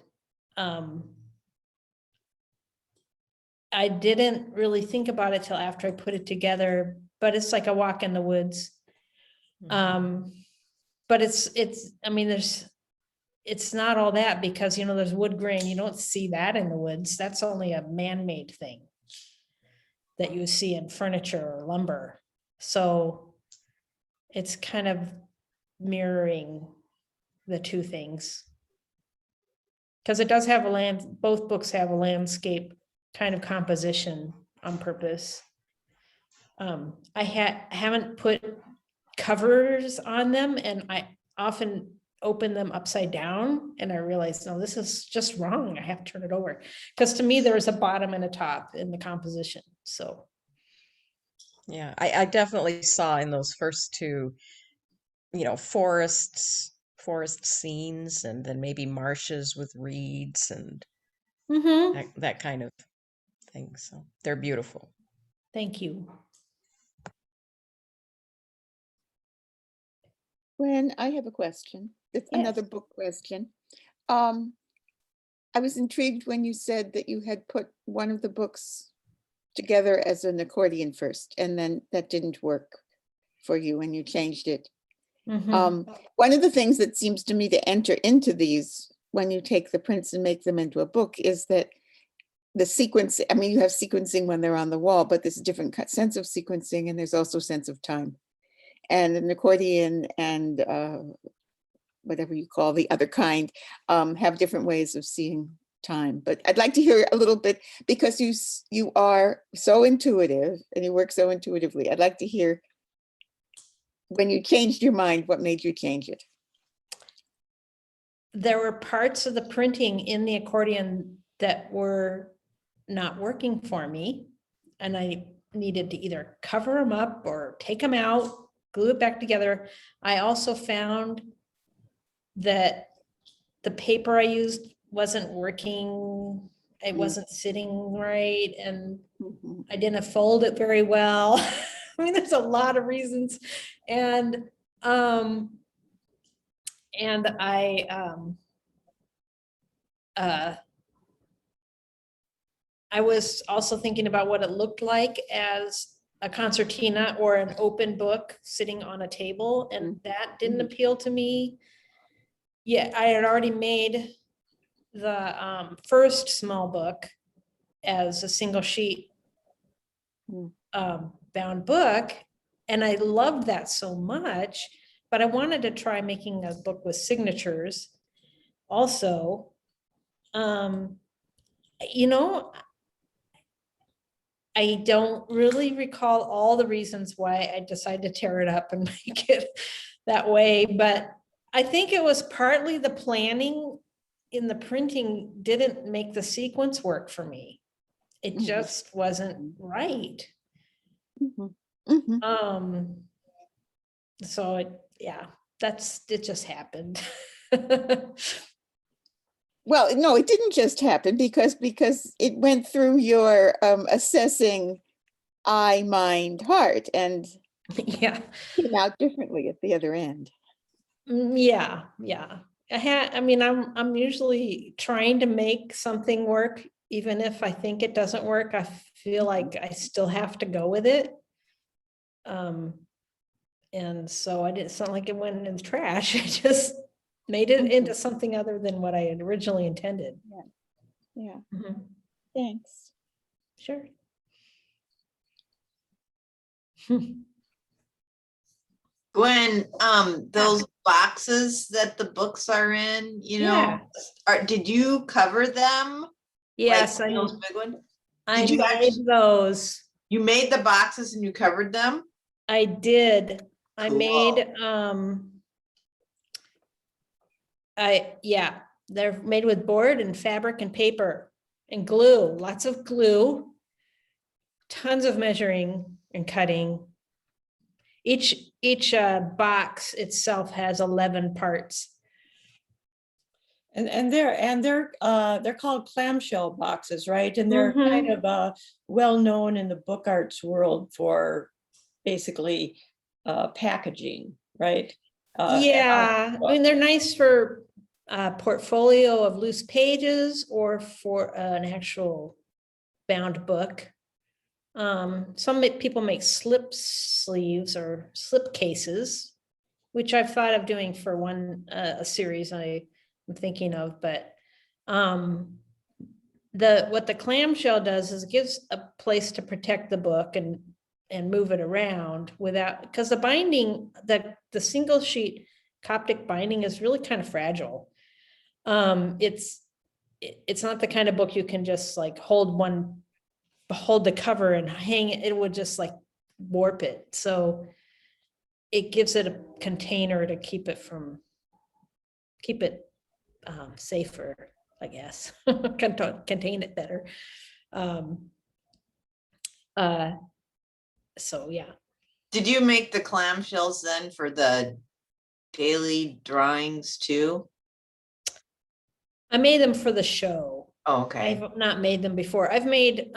I didn't really think about it till after I put it together, but it's like a walk in the woods. But I mean, it's not all that because, there's wood grain. You don't see that in the woods. That's only a man-made thing that you see in furniture or lumber. So it's kind of mirroring the 2 things. Because it does have both books have a landscape kind of composition on purpose. I haven't put covers on them, and I often open them upside down and I realized, no, this is just wrong. I have to turn it over. Because to me, there was a bottom and a top in the composition. So Yeah, I definitely saw in those first 2, forest scenes, and then maybe marshes with reeds and that kind of thing. So they're beautiful. Thank you. Gwen, I have a question. It's Yes. another book question. I was intrigued when you said that you had put one of the books together as an accordion first, and then that didn't work for you and you changed it. One of the things that seems to me to enter into these when you take the prints and make them into a book is that the sequence, I mean, you have sequencing when they're on the wall, but there's a different sense of sequencing, and there's also sense of time. And an accordion and whatever you call the other kind have different ways of seeing time. But I'd like to hear a little bit, because you are so intuitive and you work so intuitively. I'd like to hear when you changed your mind, what made you change it? There were parts of the printing in the accordion that were not working for me, and I needed to either cover them up or take them out, glue it back together. I also found that the paper I used wasn't working. It wasn't sitting right, and I didn't fold it very well. I mean, there's a lot of reasons. And I was also thinking about what it looked like as a concertina or an open book sitting on a table, and that didn't appeal to me. Yeah, I had already made the first small book as a single sheet bound book, and I loved that so much, but I wanted to try making a book with signatures also. You know, I don't really recall all the reasons why I decided to tear it up and make it that way, but I think it was partly the planning in the printing didn't make the sequence work for me. It just wasn't right. So yeah, it just happened. Well, no, it didn't just happen because it went through your assessing eye, mind, heart, and Yeah. came out differently at the other end. Yeah. I'm usually trying to make something work, even if I think it doesn't work. I feel like I still have to go with it. And so I didn't sound like it went in the trash. I just made it into something other than what I had originally intended. Yeah. Mhm. Thanks. Sure. Gwen, those boxes that the books are in, you know, did you cover them? Yes, Like those big ones? I Did you made those. You made the boxes and you covered them? I did. I Cool. made, they're made with board and fabric and paper and glue, lots of glue, tons of measuring and cutting. Each box itself has 11 parts. And they're called clamshell boxes, right? And they're kind of well known in the book arts world for basically packaging, right? Yeah, I mean, they're nice for a portfolio of loose pages or for an actual bound book. Some people make slip sleeves or slip cases, which I've thought of doing for one a series I'm thinking of, but what the clamshell does is it gives a place to protect the book and move it around without, because the binding, the single sheet Coptic binding is really kind of fragile. It's not the kind of book you can just like hold the cover and hang it. It would just like warp it. So it gives it a container to keep it safer, I guess. Contain it better. So yeah. Did you make the clamshells then for the daily drawings too? I made them for the show. Oh, okay. I've not made them before. I've made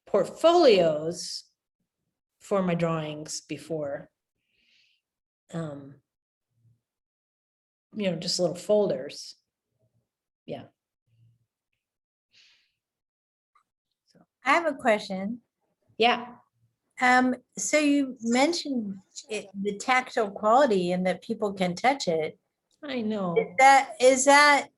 portfolios for my drawings before. Just little folders. Yeah. I have a question. Yeah. So you mentioned the tactile quality and that people can touch it. I know. Is that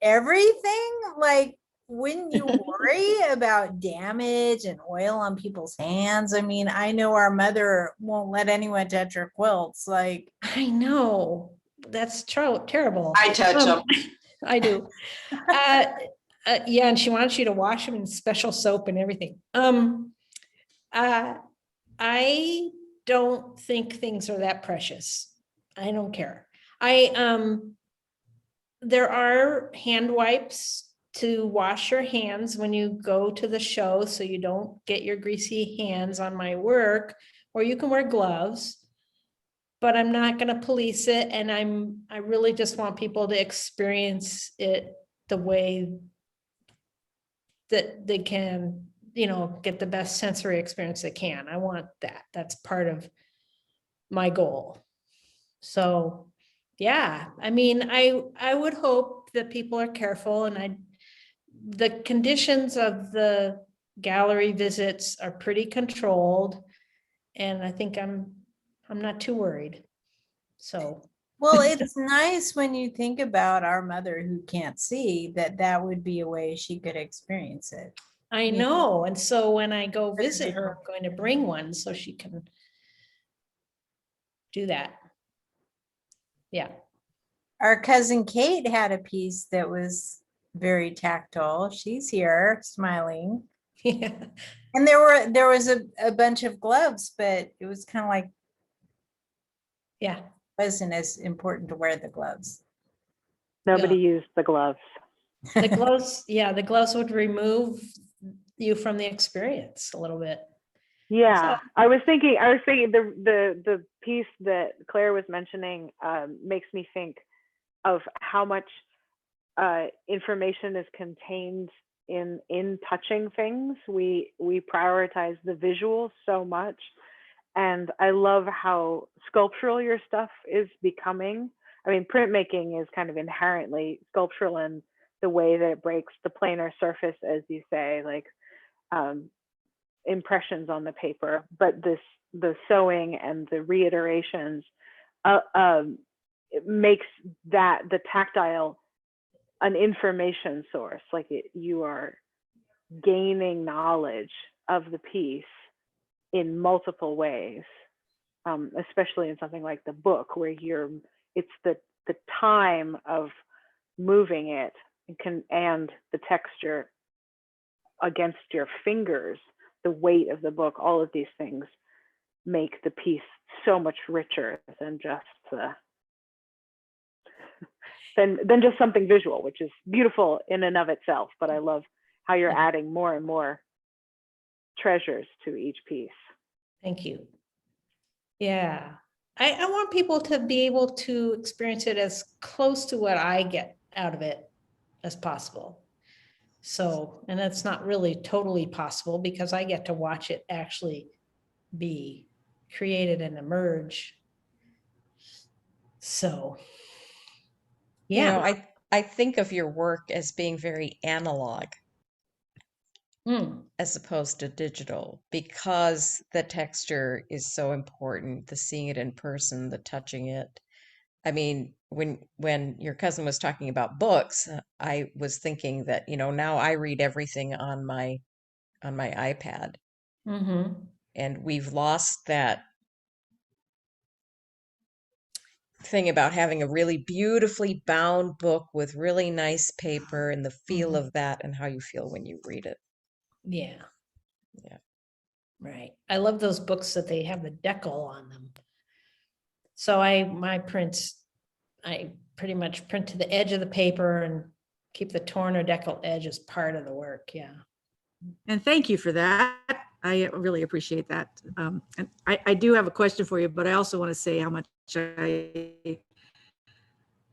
everything? Like, wouldn't you worry about damage and oil on people's hands? I mean, I know our mother won't let anyone touch her quilts. Like, I know. That's terrible. I touch them. I do. Yeah, and she wants you to wash them in special soap and everything. I don't think things are that precious. I don't care. There are hand wipes to wash your hands when you go to the show, so you don't get your greasy hands on my work, or you can wear gloves, but I'm not going to police it. And I really just want people to experience it the way that they can, get the best sensory experience they can. I want that. That's part of my goal. So yeah, I mean, I would hope that people are careful, and the conditions of the gallery visits are pretty controlled. And I think I'm not too worried. So, Well, it's nice when you think about our mother who can't see, that would be a way she could experience it. I Yeah. know. And so when I go visit her, I'm going to bring one so she can do that. Yeah. Our cousin Kate had a piece that was very tactile. She's here smiling. Yeah. And there was a bunch of gloves, but it was kind of like, Yeah. wasn't as important to wear the gloves. Nobody Yeah. used the gloves. The gloves, yeah, the gloves would remove you from the experience a little bit. Yeah, So- I was thinking the piece that Claire was mentioning makes me think of how much information is contained in touching things. We prioritize the visual so much, and I love how sculptural your stuff is becoming. I mean, printmaking is kind of inherently sculptural in the way that it breaks the planar surface, as you say, like impressions on the paper, but the sewing and the reiterations it makes that the tactile an information source. Like you are gaining knowledge of the piece in multiple ways, especially in something like the book, where it's the time of moving it and the texture against your fingers, the weight of the book, all of these things make the piece so much richer than just than just something visual, which is beautiful in and of itself. But I love how you're adding more and more treasures to each piece. Thank you. Yeah. I want people to be able to experience it as close to what I get out of it as possible. So, and that's not really totally possible because I get to watch it actually be created and emerge. So, You know, yeah. I think of your work as being very analog Mm, as opposed to digital because the texture is so important, the seeing it in person, the touching it. I mean, when your cousin was talking about books, I was thinking that, now I read everything on my iPad, mm-hmm. and we've lost that thing about having a really beautifully bound book with really nice paper and the feel of that and how you feel when you read it. Yeah. Yeah. Right. I love those books that they have the decal on them. So my prints, I pretty much print to the edge of the paper and keep the torn or decal edge as part of the work. Yeah. And thank you for that. I really appreciate that. And I do have a question for you, but I also want to say how much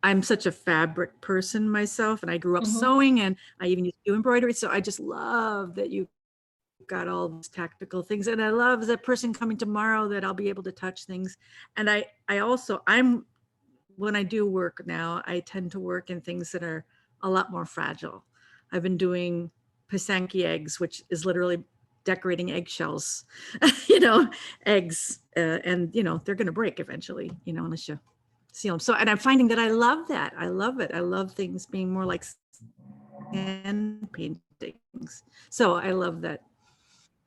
I'm such a fabric person myself, and I grew up sewing, and I even used to do embroidery. So I just love that you got all these tactical things. And I love that person coming tomorrow that I'll be able to touch things. And when I do work now, I tend to work in things that are a lot more fragile. I've been doing Pisanki eggs, which is literally decorating eggshells, eggs, and they're going to break eventually, unless you seal them. So, and I'm finding that I love that. I love it. I love things being more like hand paintings. So I love that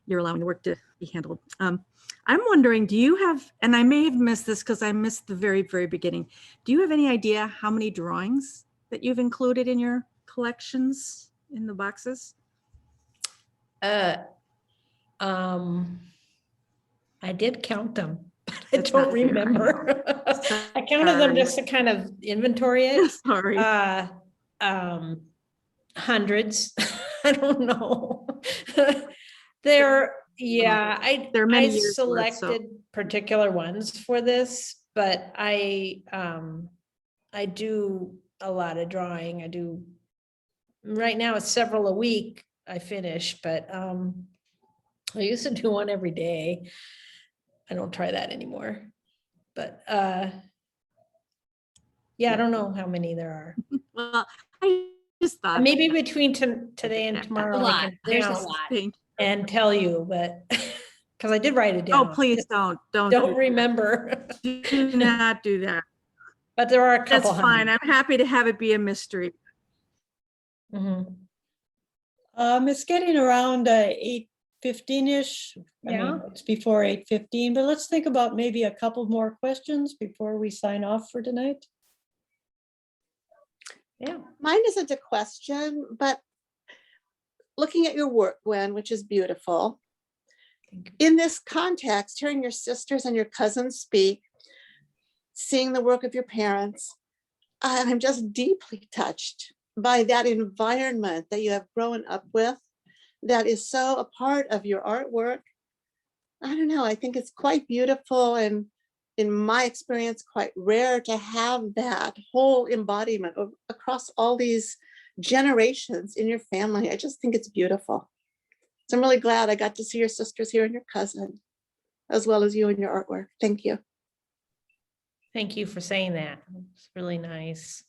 you're allowing the work to be handled. I'm wondering, do you have, and I may have missed this because I missed the very, very beginning. Do you have any idea how many drawings that you've included in your collections in the boxes? I did count them, but I That's don't not fair. remember. I counted them just to kind of inventory it. Sorry. Hundreds. I don't know. There are many I years worth, so- selected particular ones for this, but I do a lot of drawing. I do right now it's several a week I finish, but I used to do one every day. I don't try that anymore. But yeah, I don't know how many there are. Well, I just thought Maybe between today and tomorrow. A I lot. can There's a count. lot. Thank and tell you, but because I did write it down. Oh, please don't Don't remember, do not do that. but there are a couple. That's fine. I'm happy to have it be a mystery. Mhm. It's getting around 8:15-ish. I mean, Yeah. it's before 8:15, but let's think about maybe a couple more questions before we sign off for tonight. Yeah. Mine isn't a question, but looking at your work, Gwen, which is beautiful, in this context, hearing your sisters and your cousins speak, seeing the work of your parents, I'm just deeply touched by that environment that you have grown up with that is so a part of your artwork. I don't know, I think it's quite beautiful, and in my experience, quite rare to have that whole embodiment across all these generations in your family. I just think it's beautiful. So I'm really glad I got to see your sisters here and your cousin, as well as you and your artwork. Thank you. Thank you for saying that. It's really nice.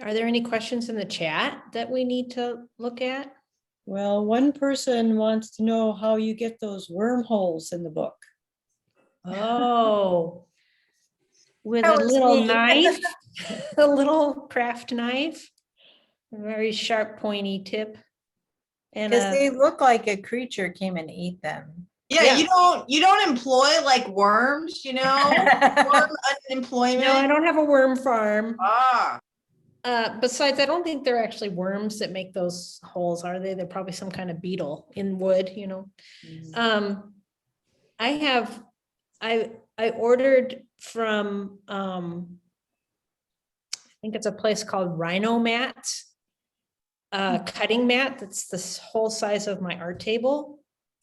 Are there any questions in the chat that we need to look at? Well, one person wants to know how you get those wormholes in the book. Oh, with That a was little me. knife, a little craft knife, a very sharp, pointy tip. And Because they look like a creature came and ate them. Yeah, Yeah. you don't employ like worms, worm unemployment. no, I don't have a worm farm. Ah, Besides, I don't think they're actually worms that make those holes, are they? They're probably some kind of beetle in wood, I ordered from, I think it's a place called Rhino Mats, cutting mat that's the whole size of my art table.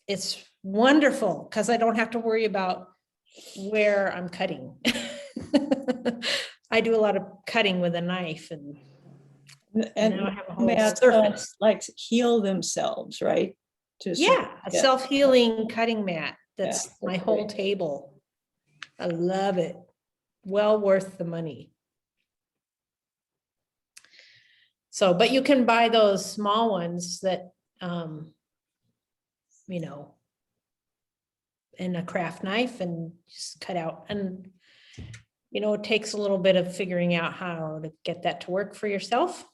It's wonderful because I don't have to worry about where I'm cutting. I do a lot of cutting with a knife, and now I have a whole mats, surface. like heal themselves, right? To Yeah, a yeah. self-healing cutting mat. Yeah, That's my that's whole great. table. I love it. Well worth the money. So, but you can buy those small ones that, and a craft knife and just cut out. And, it takes a little bit of figuring out how to get that to work for yourself.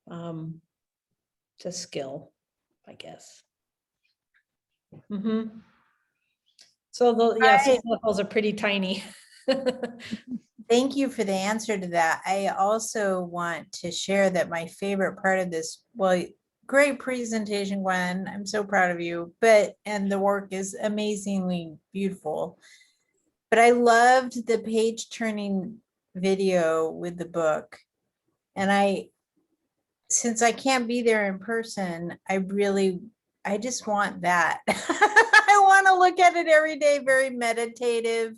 It's a skill, I guess. So Right. those are pretty tiny. Thank you for the answer to that. I also want to share that my favorite part of this, well, great presentation, Gwen. I'm so proud of you, and the work is amazingly beautiful. But I loved the page turning video with the book. And since I can't be there in person, I just want that. I want to look at it every day, very meditative.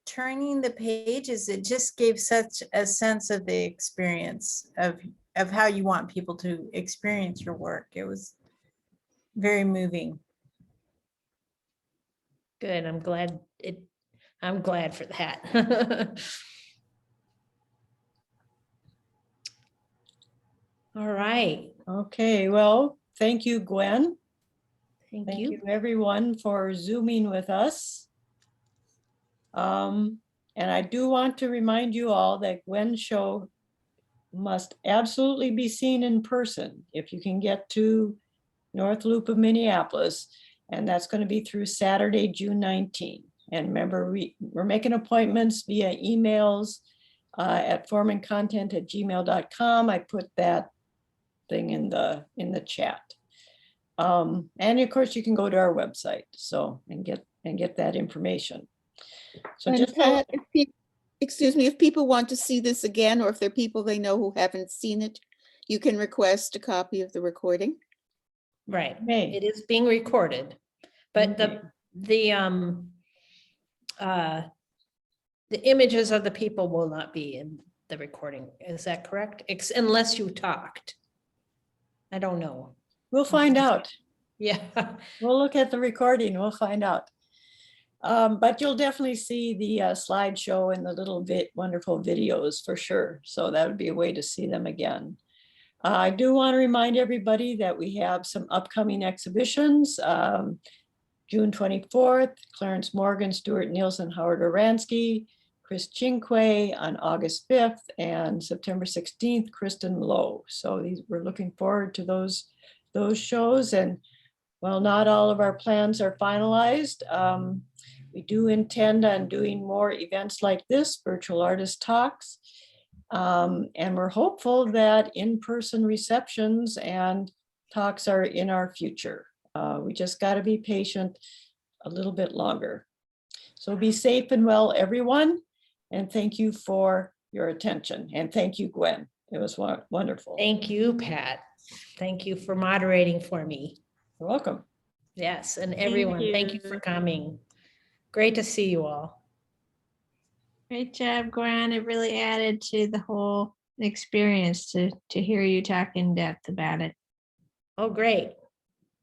Turning the pages, it just gave such a sense of the experience of how you want people to experience your work. It was very moving. Good. I'm glad for that. All right. Okay, well, thank you, Gwen. Thank Thank you. you, everyone, for Zooming with us. And I do want to remind you all that Gwen's show must absolutely be seen in person if you can get to North Loop of Minneapolis. And that's going to be through Saturday, June 19th. And remember, we're making appointments via emails at formandcontent@gmail.com. I put that thing in the chat. And of course, you can go to our website and get that information. So And just Pat, excuse me, if people want to see this again, or if there are people they know who haven't seen it, you can request a copy of the recording. Right. Hey. It is being recorded, but Okay. the images of the people will not be in the recording. Is that correct? Unless you talked. I don't know. We'll find out. Yeah. We'll look at the recording. We'll find out. But you'll definitely see the slideshow and the little wonderful videos for sure. So that would be a way to see them again. I do want to remind everybody that we have some upcoming exhibitions. June 24th, Clarence Morgan, Stuart Nielsen, Howard Oransky, Chris Chinque on August 5th, and September 16th, Kristen Lowe. So we're looking forward to those shows. And while not all of our plans are finalized, we do intend on doing more events like this, virtual artist talks. And we're hopeful that in-person receptions and talks are in our future. We just got to be patient a little bit longer. So be safe and well, everyone. And thank you for your attention. And thank you, Gwen. It was wonderful. Thank you, Pat. Thank you for moderating for me. You're welcome. Yes, and everyone, thank you for coming. Great to see you all. Great job, Gwen. It really added to the whole experience to hear you talk in depth about it. Oh, great.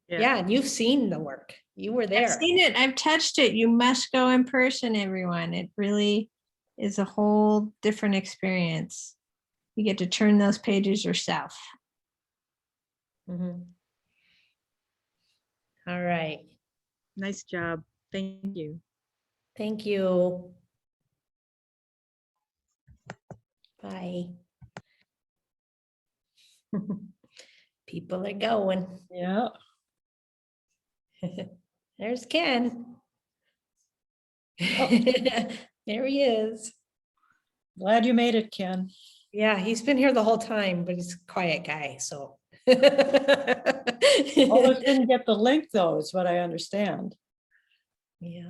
Yeah, and you've seen the work. You were there. I've seen it. I've touched it. You must go in person, everyone. It really is a whole different experience. You get to turn those pages yourself. Mm-hmm. All right. Nice job. Thank you. Thank you. Bye. People are going. Yeah. There's Ken. There he is. Glad you made it, Ken. Yeah, he's been here the whole time, but he's a quiet guy, so. Almost didn't get the link though, is what I understand. Yeah.